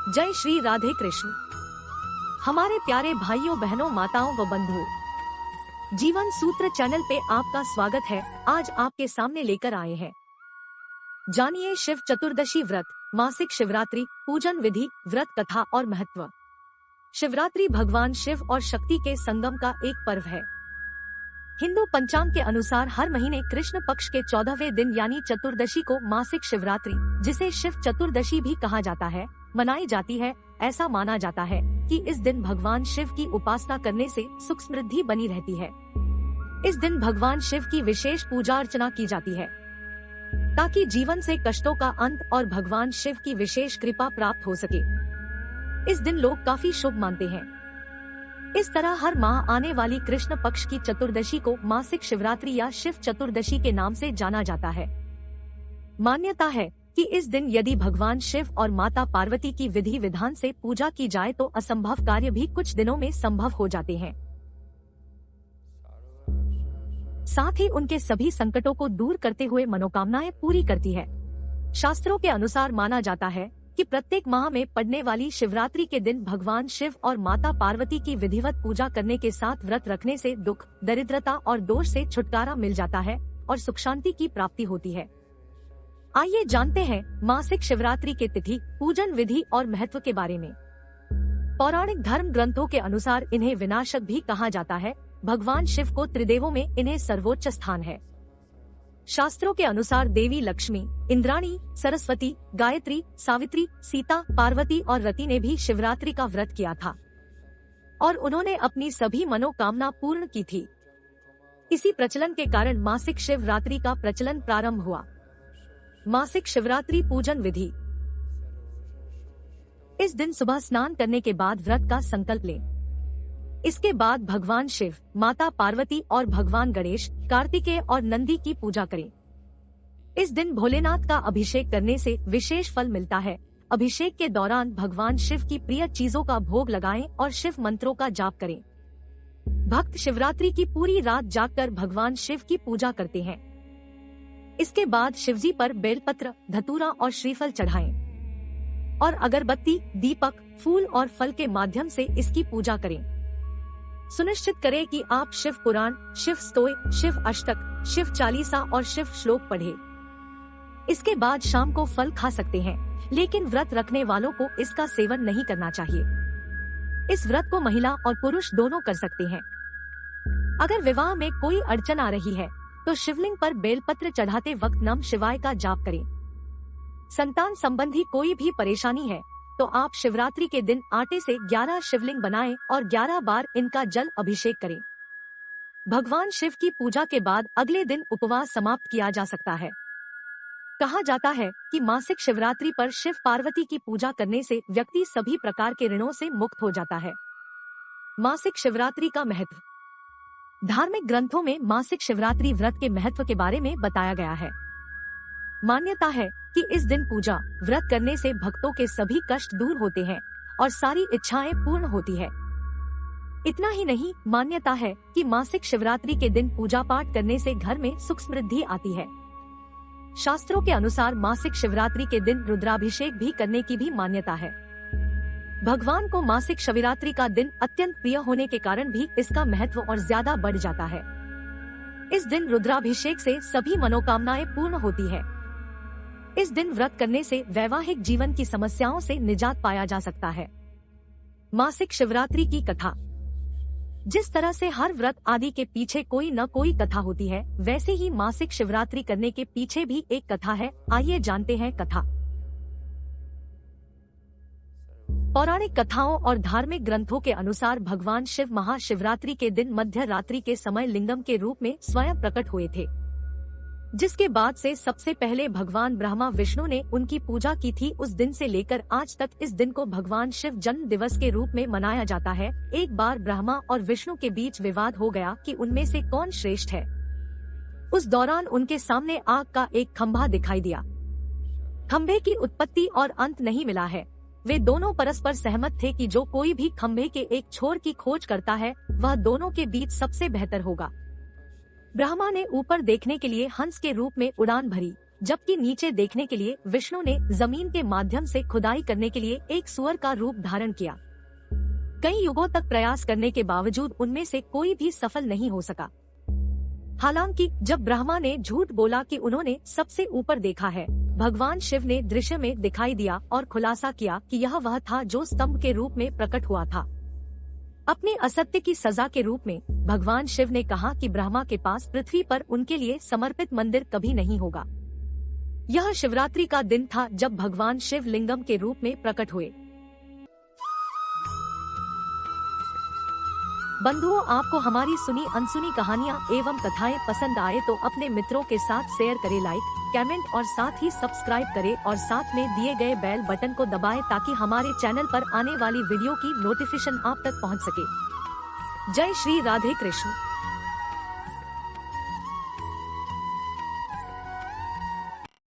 जय श्री राधे कृष्ण। हमारे प्यारे भाइयों बहनों माताओं व बंधुओं, जीवन सूत्र चैनल पे आपका स्वागत है। आज आपके सामने लेकर आए हैं, जानिए शिव चतुर्दशी व्रत, मासिक शिवरात्रि, पूजन विधि, व्रत कथा और महत्व। शिवरात्रि भगवान शिव और शक्ति के संगम का एक पर्व है। हिंदू पंचांग के अनुसार हर महीने कृष्ण पक्ष के 14वें दिन यानी चतुर्दशी को मासिक शिवरात्रि, जिसे शिव चतुर्दशी भी कहा जाता है, मनाई जाती है। ऐसा माना जाता है कि इस दिन भगवान शिव की उपासना करने से सुख समृद्धि बनी रहती है। इस दिन भगवान शिव की विशेष पूजा अर्चना की जाती है ताकि जीवन से कष्टों का अंत और भगवान शिव की विशेष कृपा प्राप्त हो सके। इस दिन लोग काफी शुभ मानते हैं। इस तरह हर माह आने वाली कृष्ण पक्ष की चतुर्दशी को मासिक शिवरात्रि या शिव चतुर्दशी के नाम से जाना जाता है। मान्यता है कि इस दिन यदि भगवान शिव और माता पार्वती की विधि विधान से पूजा की जाए तो असंभव कार्य भी कुछ दिनों में संभव हो जाते हैं। साथ ही उनके सभी संकटों को दूर करते हुए मनोकामनाएं पूरी करती है। शास्त्रों के अनुसार माना जाता है कि प्रत्येक माह में पड़ने वाली शिवरात्रि के दिन भगवान शिव और माता पार्वती की विधिवत पूजा करने के साथ व्रत रखने से दुख, दरिद्रता और दोष से छुटकारा मिल जाता है और सुख शांति की प्राप्ति होती है। आइए जानते हैं मासिक शिवरात्रि के तिथि, पूजन विधि और महत्व के बारे में। पौराणिक धर्म ग्रंथों के अनुसार इन्हें विनाशक भी कहा जाता है। भगवान शिव को त्रिदेवों में इन्हें सर्वोच्च स्थान है। शास्त्रों के अनुसार देवी लक्ष्मी, इंद्राणी, सरस्वती, गायत्री, सावित्री, सीता, पार्वती और रति ने भी शिवरात्रि का व्रत किया था और उन्होंने अपनी सभी मनोकामना पूर्ण की थी। इसी प्रचलन के कारण मासिक शिवरात्रि का प्रचलन प्रारंभ हुआ। मासिक शिवरात्रि पूजन विधि। इस दिन सुबह स्नान करने के बाद व्रत का संकल्प लें। इसके बाद भगवान शिव, माता पार्वती और भगवान गणेश, कार्तिकेय और नंदी की पूजा करें। इस दिन भोलेनाथ का अभिषेक करने से विशेष फल मिलता है। अभिषेक के दौरान भगवान शिव की प्रिय चीजों का भोग लगाएं और शिव मंत्रों का जाप करें। भक्त शिवरात्रि की पूरी रात जागकर भगवान शिव की पूजा करते हैं। इसके बाद शिवजी पर बेलपत्र, धतूरा और श्रीफल चढ़ाएं और अगरबत्ती, दीपक, फूल और फल के माध्यम से इसकी पूजा करें। सुनिश्चित करें कि आप शिव पुराण, शिव स्तोय, शिव अष्टक, शिव चालीसा और शिव श्लोक पढ़ें। इसके बाद शाम को फल खा सकते हैं, लेकिन व्रत रखने वालों को इसका सेवन नहीं करना चाहिए। इस व्रत को महिला और पुरुष दोनों कर सकते हैं। अगर विवाह में कोई अड़चन आ रही है तो शिवलिंग पर बेलपत्र चढ़ाते वक्त नम शिवाय का जाप करें। संतान संबंधी कोई भी परेशानी है तो आप शिवरात्रि के दिन आटे से 11 शिवलिंग बनाएं और 11 बार इनका जल अभिषेक करें। भगवान शिव की पूजा के बाद अगले दिन उपवास समाप्त किया जा सकता है। कहा जाता है कि मासिक शिवरात्रि पर शिव पार्वती की पूजा करने से व्यक्ति सभी प्रकार के ऋणों से मुक्त हो जाता है। मासिक शिवरात्रि का महत्व। धार्मिक ग्रंथों में मासिक शिवरात्रि व्रत के महत्व के बारे में बताया गया है। मान्यता है कि इस दिन पूजा, व्रत करने से भक्तों के सभी कष्ट दूर होते हैं और सारी इच्छाएं पूर्ण होती है। इतना ही नहीं, मान्यता है कि मासिक शिवरात्रि के दिन पूजा पाठ करने से घर में सुख समृद्धि आती है। शास्त्रों के अनुसार मासिक शिवरात्रि के दिन रुद्राभिषेक भी करने की भी मान्यता है। भगवान को मासिक शिवरात्रि का दिन अत्यंत प्रिय होने के कारण भी इसका महत्व और ज्यादा बढ़ जाता है। इस दिन रुद्राभिषेक से सभी मनोकामनाएं पूर्ण होती है। इस दिन व्रत करने से वैवाहिक जीवन की समस्याओं से निजात पाया जा सकता है। मासिक शिवरात्रि की कथा। जिस तरह से हर व्रत आदि के पीछे कोई न कोई कथा होती है, वैसे ही मासिक शिवरात्रि करने के पीछे भी एक कथा है। आइए जानते हैं कथा। पौराणिक कथाओं और धार्मिक ग्रंथों के अनुसार भगवान शिव महाशिवरात्रि के दिन मध्य रात्रि के समय लिंगम के रूप में स्वयं प्रकट हुए थे, जिसके बाद से सबसे पहले भगवान ब्रह्मा विष्णु ने उनकी पूजा की थी। उस दिन से लेकर आज तक इस दिन को भगवान शिव जन्म दिवस के रूप में मनाया जाता है। एक बार ब्रह्मा और विष्णु के बीच विवाद हो गया कि उनमें से कौन श्रेष्ठ है। उस दौरान उनके सामने आग का एक खंभा दिखाई दिया। खंभे की उत्पत्ति और अंत नहीं मिला है। वे दोनों परस्पर सहमत थे कि जो कोई भी खंभे के एक छोर की खोज करता है वह दोनों के बीच सबसे बेहतर होगा। ब्रह्मा ने ऊपर देखने के लिए हंस के रूप में उड़ान भरी जबकि नीचे देखने के लिए विष्णु ने जमीन के माध्यम से खुदाई करने के लिए एक सुअर का रूप धारण किया। कई युगों तक प्रयास करने के बावजूद उनमें से कोई भी सफल नहीं हो सका। हालांकि जब ब्रह्मा ने झूठ बोला कि उन्होंने सबसे ऊपर देखा है, भगवान शिव ने दृश्य में दिखाई दिया और खुलासा किया कि यह वह था जो स्तंभ के रूप में प्रकट हुआ था। अपने असत्य की सजा के रूप में भगवान शिव ने कहा कि ब्रह्मा के पास पृथ्वी पर उनके लिए समर्पित मंदिर कभी नहीं होगा। यह शिवरात्रि का दिन था जब भगवान शिव लिंगम के रूप में प्रकट हुए। बंधुओं, आपको हमारी सुनी अनसुनी कहानियाँ एवं कथाएं पसंद आए तो अपने मित्रों के साथ शेयर करें, लाइक, कमेंट और साथ ही सब्सक्राइब करें और साथ में दिए गए बेल बटन को दबाएं ताकि हमारे चैनल पर आने वाली वीडियो की नोटिफिकेशन आप तक पहुंच सके। जय श्री राधे कृष्ण।